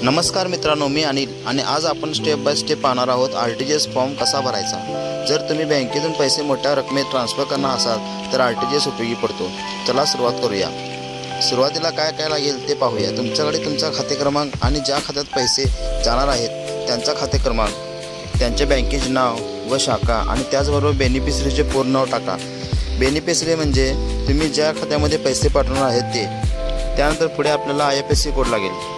नमस्कार मित्रांनो, मी अनिल आणि आज आपण स्टेप बाय स्टेप पाहणार आहोत आर-टी-जी-एस फॉर्म कसा भरायचा। जर तुम्ही बँकेतून पैसे मोठ्या रकमेत ट्रान्सफर करणार असाल तर आर-टी-जी-एस उपयोगी पडतो। चला सुरुवात करूया। सुरुवातीला काय काय लागेल ते पाहूया। तुमच्याकडे तुमचा खाते क्रमांक आणि ज्या खात्यात पैसे जाणार आहेत त्यांचा खाते क्रमांक, त्यांच्या बँकेचे नाव व शाखा आणि त्याचबरोबर बेनिफिशरीचे पूर्ण नाव टाका। बेनिफिशरी म्हणजे तुम्ही ज्या खात्यामध्ये पैसे पाठवणार आहेत ते। त्यानंतर पुढे आपल्याला IFSC कोड लागेल,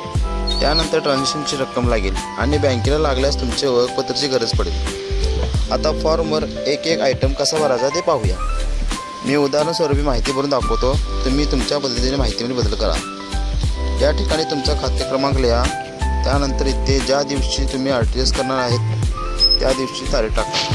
त्यानंतर ट्रान्झॅक्शनची रक्कम लागेल आणि बँकेला लागल्यास तुमचे ओळखपत्राची गरज पडेल। आता फॉर्मवर एक एक आयटम कसा भरायचा ते पाहूया। मी उदाहरण स्वरूपी माहिती भरून दाखवतो, तुम्ही तुमच्या पद्धतीने माहितीमध्ये बदल करा। या ठिकाणी तुमचा खाते क्रमांक लिहा, त्यानंतर इथे ज्या दिवशी तुम्ही आर-टी-जी-एस करणार आहेत त्या दिवशी तारीख टाका।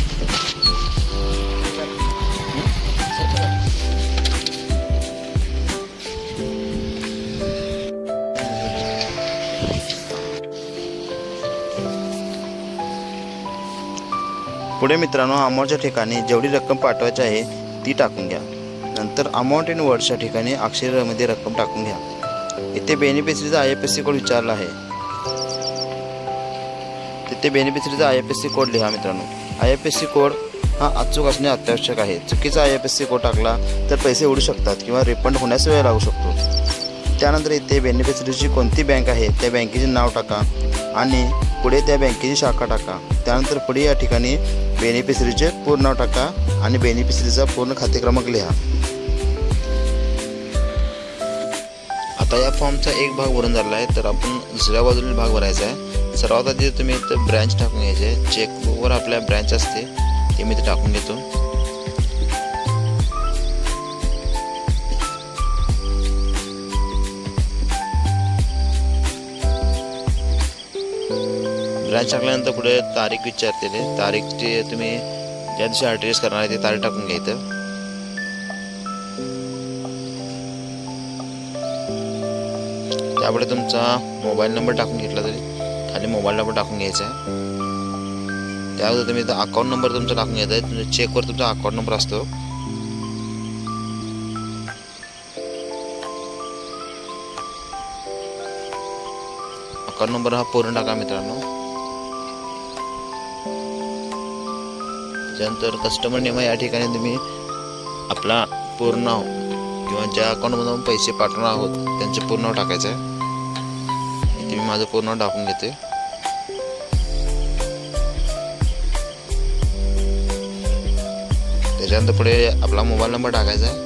पुढे मित्रांनो, अमाऊंटच्या ठिकाणी जेवढी रक्कम पाठवायची आहे ती टाकून घ्या। नंतर अमाऊंट इन वर्ड्सच्या ठिकाणी अक्षरामध्ये रक्कम टाकून घ्या। इथे बेनिफिशरीचा IFSC कोड विचारला आहे, तिथे बेनिफिशरीचा IFSC कोड लिहा मित्रांनो। IFSC कोड हा अचूक असणे अत्यावश्यक आहे। चुकीचा IFSC कोड टाकला तर पैसे उडू शकतात किंवा रिफंड होण्यास वेळ लागू शकतो। त्यानंतर इथे बेनिफिशरीची कोणती बँक आहे त्या बँकेचे नाव टाका आणि पुढे त्या बँकेची शाखा टाका। त्यानंतर पुढे या ठिकाणी बेनिफिशरीचे पूर्ण नाव टाका आणि बेनिफिशरीचा पूर्ण खाते क्रमांक लिहा। आता या फॉर्मचा एक भाग भरून झाला आहे, तर आपण दुसऱ्या बाजूला भाग भरायचा आहे। सर्वात आधी तुम्ही इथं ब्रँच टाकून घ्यायचे। चेकबुकवर आपल्या ब्रँच असते ते मी इथे टाकून घेतो। ब्रँच टाकल्यानंतर पुढे तारीख विचारते, तारीख जे तुम्ही ज्या दिवशी आर-टी-जी-एस करणार आहे ते तारीख टाकून घ्यायचं। त्यापुढे तुमचा मोबाईल नंबर टाकून घेतला तरी खाली मोबाईल नंबर टाकून घ्यायचा आहे। त्यावर तुम्ही अकाउंट नंबर तुमचा टाकून घ्यायचा आहे। तुमच्या चेकवर तुमचा अकाउंट नंबर असतो। अकाउंट नंबर हा पूर्ण टाका मित्रांनो। त्यानंतर कस्टमर नेम या ठिकाणी तुम्ही आपला पूर्ण नाव किंवा ज्या अकाउंटमधून पैसे पाठवणार आहोत त्यांचे पूर्ण नाव टाकायचं आहे। इथे मी माझं पूर्ण नाव टाकून घेते। त्याच्यानंतर पुढे आपला मोबाईल नंबर टाकायचा आहे।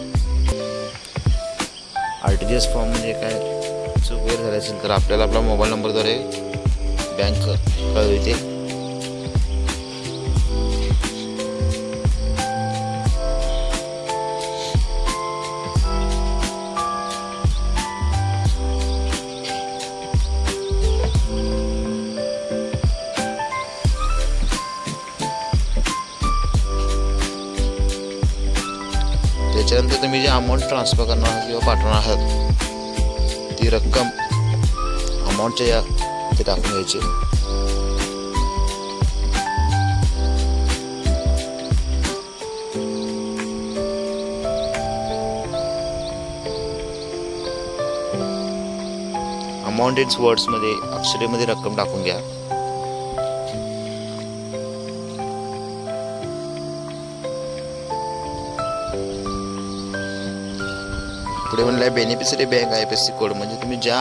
आर-टी-जी-एस फॉर्म म्हणजे काय चूक वगैरे झाली असेल तर आपल्याला आपला मोबाईल नंबरद्वारे बँक कळवते। त्याच्यानंतर तुम्ही जे अमाऊंट ट्रान्सफर करणार आहात किंवा पाठवणार आहात ती रक्कम अमाऊंटच्या या ते टाकून घ्यायची। अमाऊंट इन वर्ड्स मध्ये अक्षरेमध्ये रक्कम टाकून घ्या। पुढे म्हणलं आहे बेनिफिशरी बँक IFSC कोड, म्हणजे तुम्ही ज्या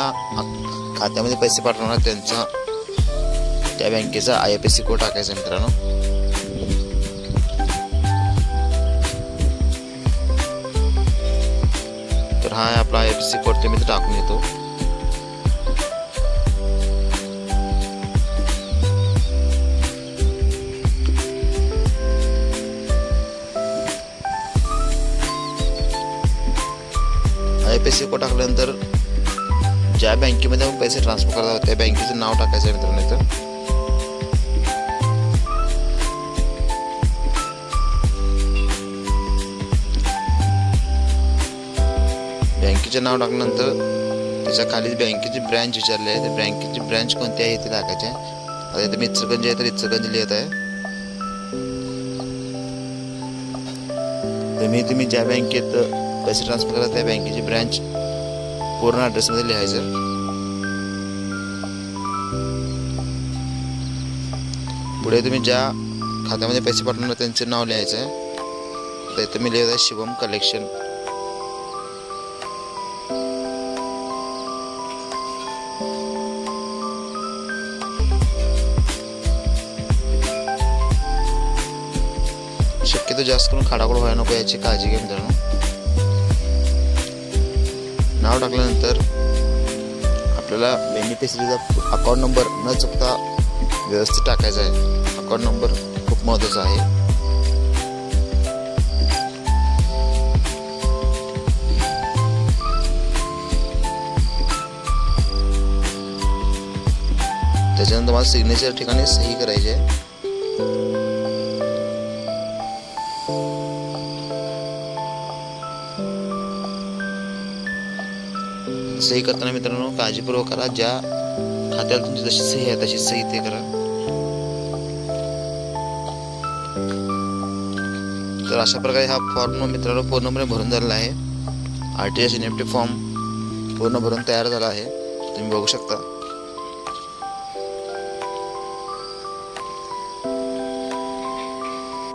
खात्यामध्ये पैसे पाठवणार त्यांचा त्या बँकेचा IFSC कोड टाकायचा मित्रांनो। तर हा आपला IFSC कोड तुम्ही टाकून येतो। IFSC कोड टाकल्यानंतर ज्या बँकेमध्ये आपण पैसे ट्रान्सफर करत आहोत त्या बँकेचं नाव टाकायचं आहे मित्रांनो। इथं बँकेचे नाव टाकल्यानंतर त्याच्या खाली बँकेची ब्रँच विचारली आहे, त्या बँकेची ब्रँच कोणती आहे ते टाकायचे आहे। आता इथे इचलकरंजी आहे तर इचलकरंजी लिहित आहे। तुम्ही ज्या बँकेत पैसे ट्रान्सफर करा त्या बँकेची ब्रँच पूर्ण ॲड्रेसमध्ये लिहायचं। पुढे तुम्ही ज्या खात्यामध्ये पैसे पाठवणार त्यांचे नाव लिहायचं आहे. तर इथं मी लिहित आहे शिवम कलेक्शन. शक्यतो जास्त करून खाडाखोड व्हायला नको याची काळजी घ्या मित्रांनो. नाव टाकल्यानंतर आपल्याला बेनिफिशरीचा अकाउंट नंबर न चुकता व्यवस्थित टाकायचा आहे. अकाउंट नंबर खूप महत्त्वाचा आहे. त्याच्यानंतर मला सिग्नेचर ठिकाणी सही करायची आहे. सही करताना मित्रांनो काळजीपूर्वक करा. ज्या खात्याला तुमची जशी सही आहे तशी सही ते करा. तर अशा प्रकारे हा फॉर्म मित्रांनो पूर्णपणे भरून झालेला आहे. RTGS NEFT फॉर्म पूर्ण भरून तयार झाला आहे, तुम्ही बघू शकता.